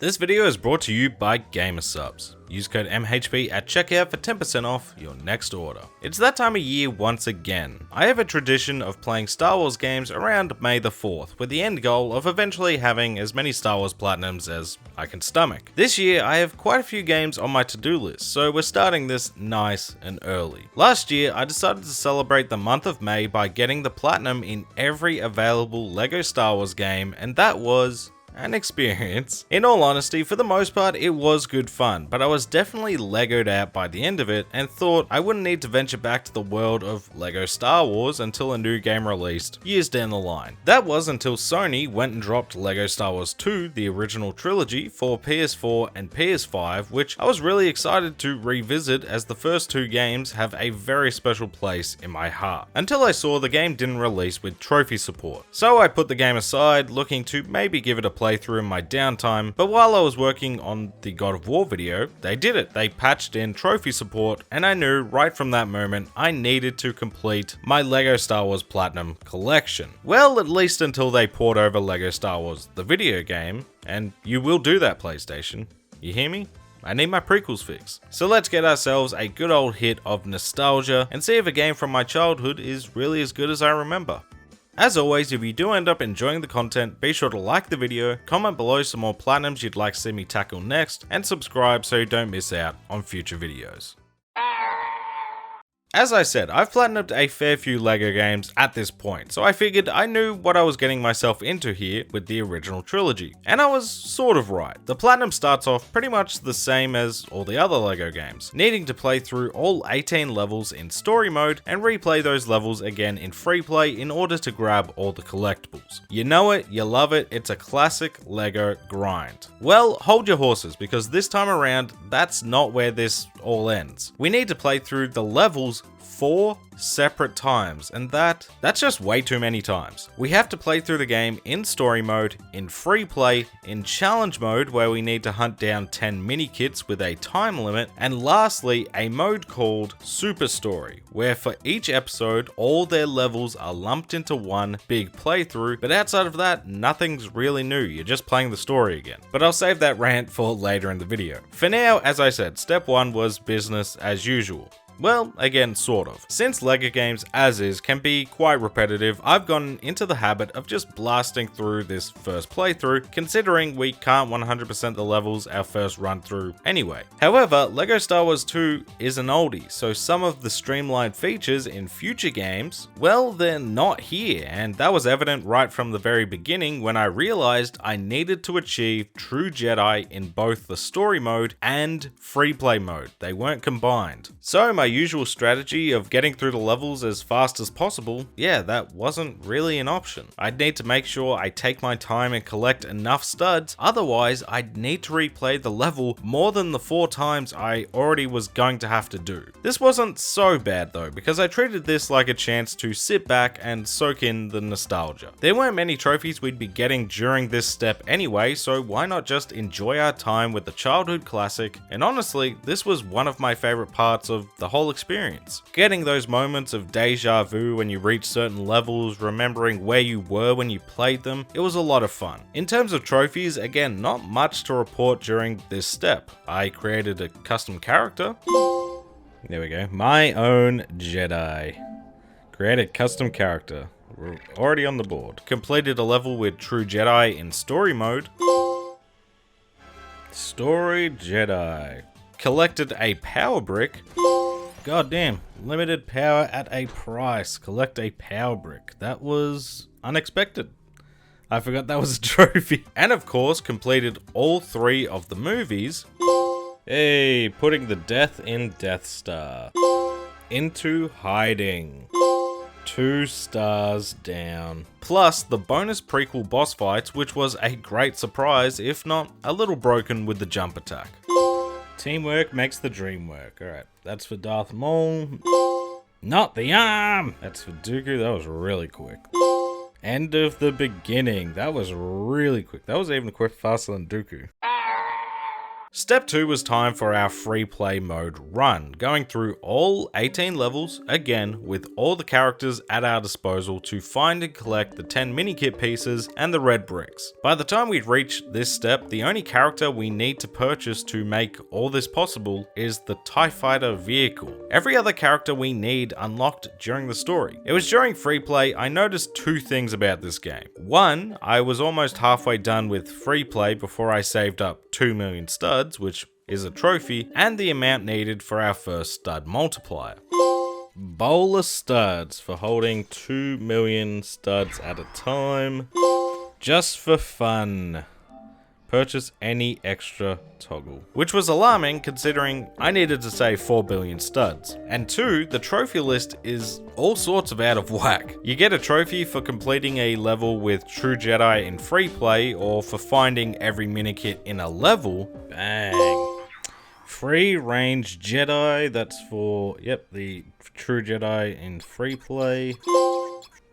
This video is brought to you by GamerSubs. Use code MHB at checkout for 10% off your next order. It's that time of year once again. I have a tradition of playing Star Wars games around May the 4th, with the end goal of eventually having as many Star Wars Platinums as I can stomach. This year I have quite a few games on my to-do list, so we're starting this nice and early. Last year I decided to celebrate the month of May by getting the Platinum in every available LEGO Star Wars game, and that was an experience. In all honesty, for the most part, it was good fun, but I was definitely Legoed out by the end of it and thought I wouldn't need to venture back to the world of LEGO Star Wars until a new game released years down the line. That was until Sony went and dropped LEGO Star Wars 2, the original trilogy, for PS4 and PS5, which I was really excited to revisit as the first two games have a very special place in my heart. Until I saw the game didn't release with trophy support. So I put the game aside, looking to maybe give it a playthrough in my downtime, but while I was working on the God of War video, they did it. They patched in trophy support, and I knew right from that moment I needed to complete my LEGO Star Wars Platinum collection. Well, at least until they port over LEGO Star Wars, the video game, and you will do that, PlayStation. You hear me? I need my prequels fixed. So let's get ourselves a good old hit of nostalgia and see if a game from my childhood is really as good as I remember. As always, if you do end up enjoying the content, be sure to like the video, comment below some more platinums you'd like to see me tackle next, and subscribe so you don't miss out on future videos. As I said, I've platinumed a fair few LEGO games at this point, so I figured I knew what I was getting myself into here with the original trilogy. And I was sort of right. The Platinum starts off pretty much the same as all the other LEGO games, needing to play through all 18 levels in story mode and replay those levels again in free play in order to grab all the collectibles. You know it, you love it, it's a classic LEGO grind. Well, hold your horses, because this time around, that's not where this all ends. We need to play through the levels 4 separate times, and that's just way too many times. We have to play through the game in story mode, in free play, in challenge mode where we need to hunt down 10 mini kits with a time limit, and lastly a mode called Super Story, where for each episode all their levels are lumped into one big playthrough, but outside of that nothing's really new, you're just playing the story again. But I'll save that rant for later in the video. For now, as I said, step 1 was business as usual. Well, again, sort of. Since LEGO games as is can be quite repetitive, I've gotten into the habit of just blasting through this first playthrough, considering we can't 100% the levels our first run through anyway. However, LEGO Star Wars 2 is an oldie, so some of the streamlined features in future games, well, they're not here, and that was evident right from the very beginning when I realized I needed to achieve true Jedi in both the story mode and free play mode. They weren't combined. So my usual strategy of getting through the levels as fast as possible, yeah, that wasn't really an option. I'd need to make sure I take my time and collect enough studs, otherwise I'd need to replay the level more than the 4 times I already was going to have to do. This wasn't so bad though, because I treated this like a chance to sit back and soak in the nostalgia. There weren't many trophies we'd be getting during this step anyway, so why not just enjoy our time with the childhood classic, and honestly, this was one of my favorite parts of the whole experience. Getting those moments of deja vu when you reach certain levels, remembering where you were when you played them, it was a lot of fun. In terms of trophies, again, not much to report during this step. I created a custom character. There we go. My own Jedi. Created custom character. We're already on the board. Completed a level with True Jedi in story mode. Story Jedi. Collected a power brick. God damn, limited power at a price. Collect a power brick. That was unexpected. I forgot that was a trophy. And of course, completed all 3 of the movies. Hey, putting the death in Death Star. Into hiding. 2 stars down. Plus the bonus prequel boss fights, which was a great surprise, if not a little broken with the jump attack. Teamwork makes the dream work. Alright, that's for Darth Maul. Not the arm! That's for Dooku. That was really quick. End of the beginning. That was really quick. That was even quick, faster than Dooku. Step 2 was time for our free play mode run, going through all 18 levels, again with all the characters at our disposal to find and collect the 10 mini-kit pieces and the red bricks. By the time we'd reached this step, the only character we need to purchase to make all this possible is the TIE Fighter vehicle. Every other character we need unlocked during the story. It was during free play I noticed two things about this game. One, I was almost halfway done with free play before I saved up 2 million studs, which is a trophy, and the amount needed for our first stud multiplier. Bowl of studs for holding 2 million studs at a time. Just for fun. Purchase any extra toggle. Which was alarming considering I needed to save 4 billion studs. And 2, the trophy list is all sorts of out of whack. You get a trophy for completing a level with True Jedi in free play, or for finding every minikit in a level. Bang. Free range Jedi, that's for, yep, the True Jedi in free play.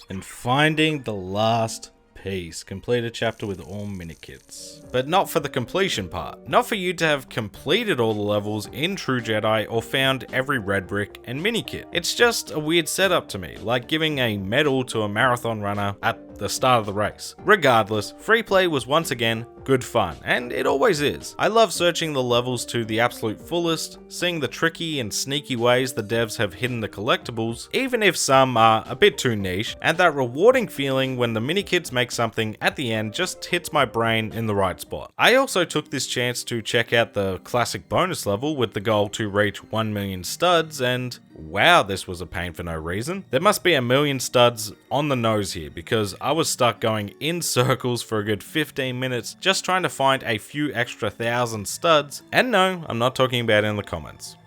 And finding the last piece. Complete a chapter with all minikits. But not for the completion part. Not for you to have completed all the levels in True Jedi or found every red brick and minikit. It's just a weird setup to me, like giving a medal to a marathon runner at the start of the race. Regardless, free play was once again good fun, and it always is. I love searching the levels to the absolute fullest, seeing the tricky and sneaky ways the devs have hidden the collectibles, even if some are a bit too niche, and that rewarding feeling when the minikits make something at the end just hits my brain in the right spot. I also took this chance to check out the classic bonus level with the goal to reach 1 million studs, and wow, this was a pain for no reason. There must be a million studs on the nose here, because I was stuck going in circles for a good 15 minutes just trying to find a few extra 1,000 studs. And no, I'm not talking about in the comments.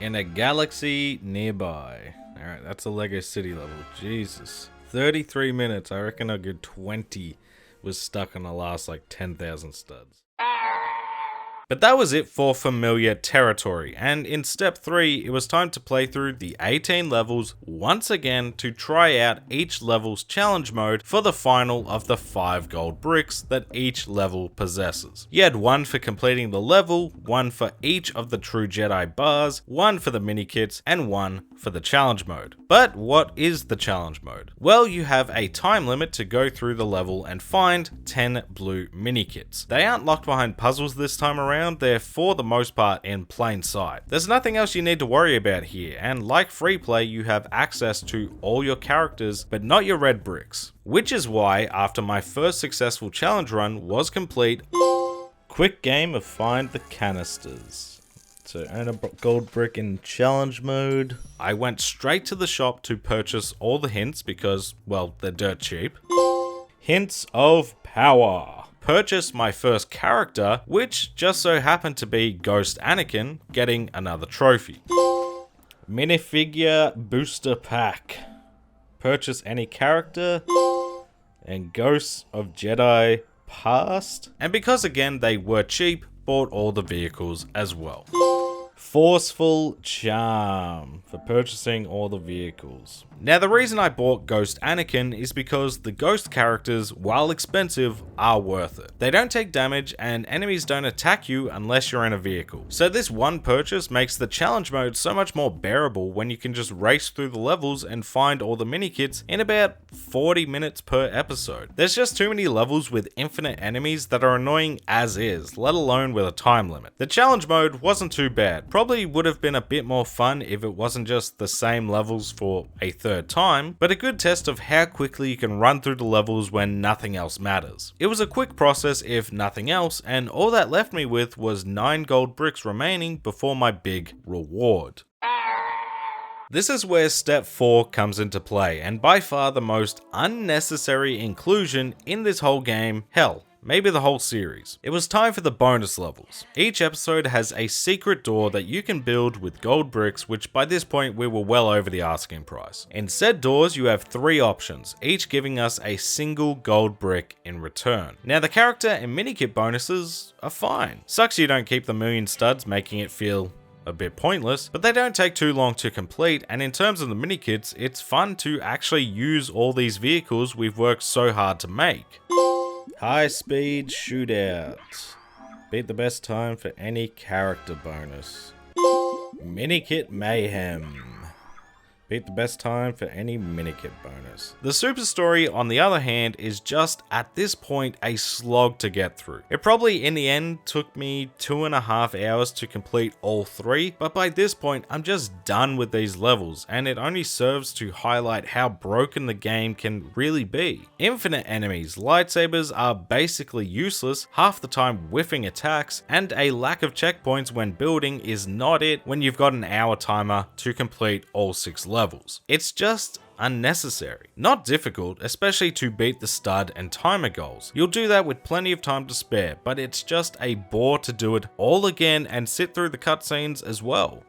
In a galaxy nearby. Alright, that's a Lego City level. Jesus. 33 minutes. I reckon a good 20 was stuck on the last like 10,000 studs. But that was it for familiar territory, and in step 3, it was time to play through the 18 levels once again to try out each level's challenge mode for the final of the 5 gold bricks that each level possesses. You had 1 for completing the level, 1 for each of the True Jedi bars, 1 for the minikits, and 1 for the challenge mode. But what is the challenge mode? Well, you have a time limit to go through the level and find 10 blue minikits. They aren't locked behind puzzles this time around, they're for the most part in plain sight. There's nothing else you need to worry about here, and like free play, you have access to all your characters, but not your red bricks. Which is why, after my first successful challenge run was complete, quick game of find the canisters. So earn a gold brick in challenge mode. I went straight to the shop to purchase all the hints because, well, they're dirt cheap. Hints of power. Purchase my first character, which just so happened to be Ghost Anakin, getting another trophy. Minifigure booster pack. Purchase any character, and Ghosts of Jedi Past. And because again they were cheap, bought all the vehicles as well. Forceful Charm for purchasing all the vehicles. Now the reason I bought Ghost Anakin is because the ghost characters, while expensive, are worth it. They don't take damage and enemies don't attack you unless you're in a vehicle. So this one purchase makes the challenge mode so much more bearable when you can just race through the levels and find all the minikits in about 40 minutes per episode. There's just too many levels with infinite enemies that are annoying as is, let alone with a time limit. The challenge mode wasn't too bad. Probably would have been a bit more fun if it wasn't just the same levels for a third time, but a good test of how quickly you can run through the levels when nothing else matters. It was a quick process if nothing else, and all that left me with was 9 gold bricks remaining before my big reward. This is where step 4 comes into play, and by far the most unnecessary inclusion in this whole game, hell, maybe the whole series. It was time for the bonus levels. Each episode has a secret door that you can build with gold bricks, which by this point we were well over the asking price. In said doors you have 3 options, each giving us a single gold brick in return. Now the character and minikit bonuses are fine. Sucks you don't keep the million studs, making it feel a bit pointless, but they don't take too long to complete, and in terms of the minikits, it's fun to actually use all these vehicles we've worked so hard to make. High speed shootout. Beat the best time for any character bonus. Minikit Mayhem. Beat the best time for any minikit bonus. The super story, on the other hand, is just, at this point, a slog to get through. It probably, in the end, took me 2.5 hours to complete all 3, but by this point, I'm just done with these levels, and it only serves to highlight how broken the game can really be. Infinite enemies, lightsabers are basically useless, half the time whiffing attacks, and a lack of checkpoints when building is not it when you've got an hour timer to complete all 6 levels. It's just unnecessary. Not difficult, especially to beat the stud and timer goals. You'll do that with plenty of time to spare, but it's just a bore to do it all again and sit through the cutscenes as well.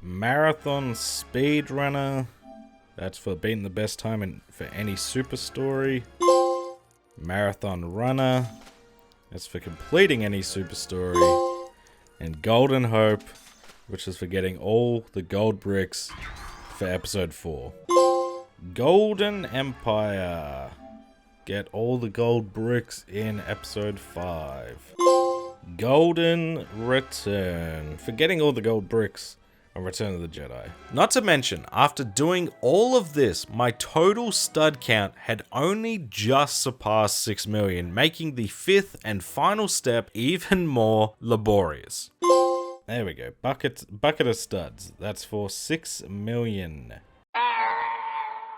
Marathon Speedrunner. That's for beating the best time for any super story. Marathon Runner. That's for completing any super story. And Golden Hope, which is for getting all the gold bricks for episode 4. Golden Empire. Get all the gold bricks in episode 5. Golden Return. For getting all the gold bricks on Return of the Jedi. Not to mention, after doing all of this, my total stud count had only just surpassed 6 million, making the 5th and final step even more laborious. There we go. Bucket of studs. That's for 6 million.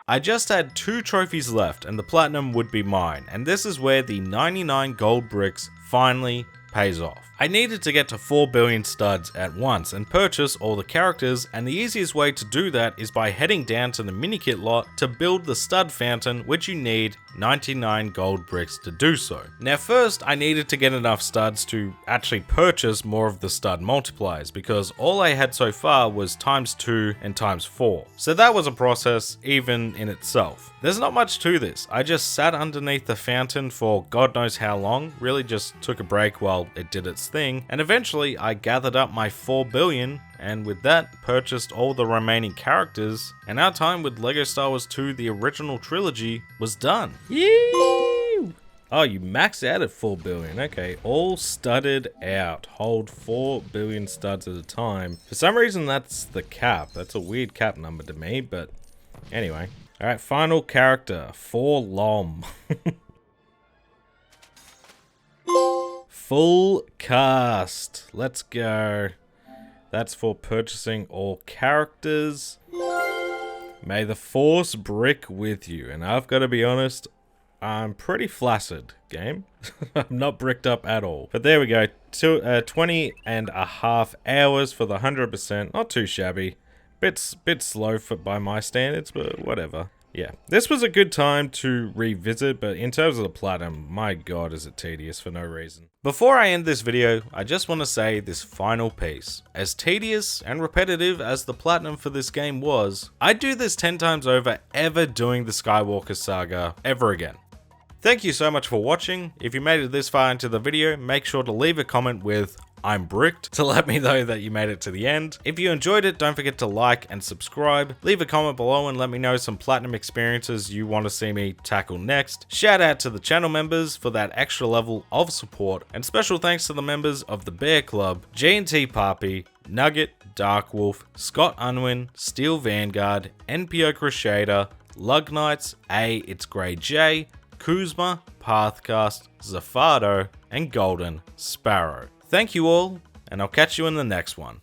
I just had 2 trophies left and the platinum would be mine, and this is where the 99 gold bricks finally pays off. I needed to get to 4 billion studs at once and purchase all the characters, and the easiest way to do that is by heading down to the minikit lot to build the stud fountain, which you need 99 gold bricks to do so. Now first, I needed to get enough studs to actually purchase more of the stud multipliers, because all I had so far was ×2 and ×4. So that was a process even in itself. There's not much to this. I just sat underneath the fountain for God knows how long, really just took a break while it did its thing, and eventually I gathered up my 4 billion, and with that purchased all the remaining characters, and our time with LEGO Star Wars 2 The Original Trilogy was done. Yee! Oh, you maxed out at 4 billion. Okay, all studded out. Hold 4 billion studs at a time. For some reason, that's the cap. That's a weird cap number to me, but anyway. Alright, final character. Forlom. Full cast. Let's go. That's for purchasing all characters. May the Force brick with you. And I've got to be honest, I'm pretty flaccid, game. I'm not bricked up at all. But there we go. 20.5 hours for the 100%. Not too shabby. Bit slow by my standards, but whatever. Yeah, this was a good time to revisit, but in terms of the platinum, my god is it tedious for no reason. Before I end this video, I just want to say this final piece. As tedious and repetitive as the platinum for this game was, I'd do this 10 times over ever doing the Skywalker Saga ever again. Thank you so much for watching. If you made it this far into the video, make sure to leave a comment with "I'm bricked" to let me know that you made it to the end. If you enjoyed it, don't forget to like and subscribe. Leave a comment below and let me know some platinum experiences you want to see me tackle next. Shout out to the channel members for that extra level of support, and special thanks to the members of the Bear Club, G&T Papi, Nugget, Dark Wolf, Scott Unwin, Steel Vanguard, NPO Crusader, Lug Knights, It's Grey J, Kuzma, Pathcast, Zafado, and Golden Sparrow. Thank you all, and I'll catch you in the next one.